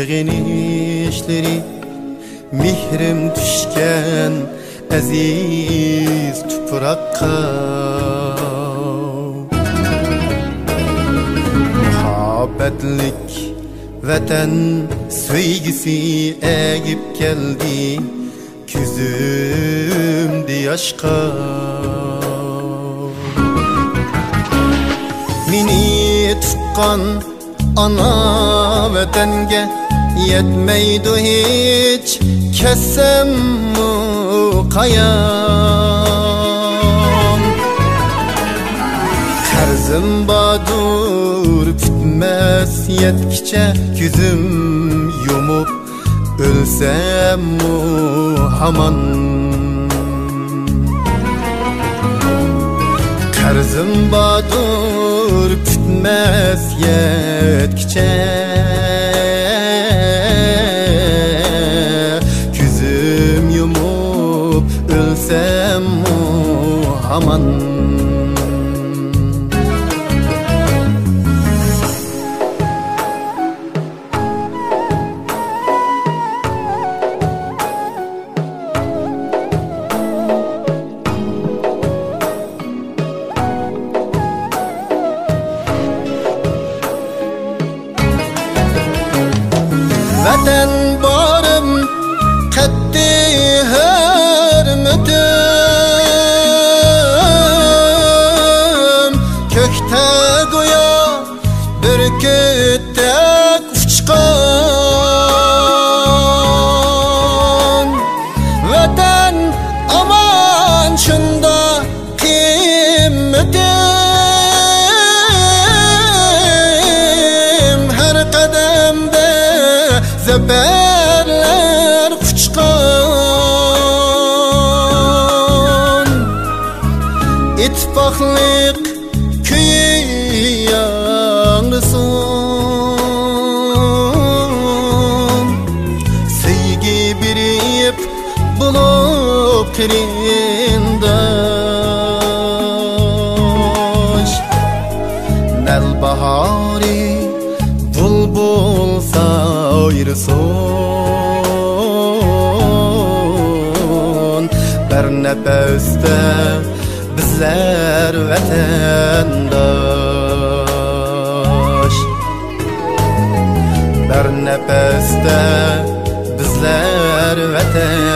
seginişleri mihrim düşken aziz tupraqqa muhabbetlik vatan söygisi egip geldi küzümde yaşqa meni tuqqan ana vatanga yetmeydi hiç kessem qayam qarzim badur bitmez yetkiçe küzüm yumup ölsem haman qarzim badur bitmez yetkiçe küzüm yumup ölsem haman vatan barım qatti hürmetim kökte goya bürküttek uçkan vatan aman şunda kıymetim her kademde zeberler uçkan ittifaklık köyü yanlısın sevgi birip bulup kirindaş nel bahari bulbul sayrıson bir nefeste bizler vatandaş bir nefeste bizler vatandaş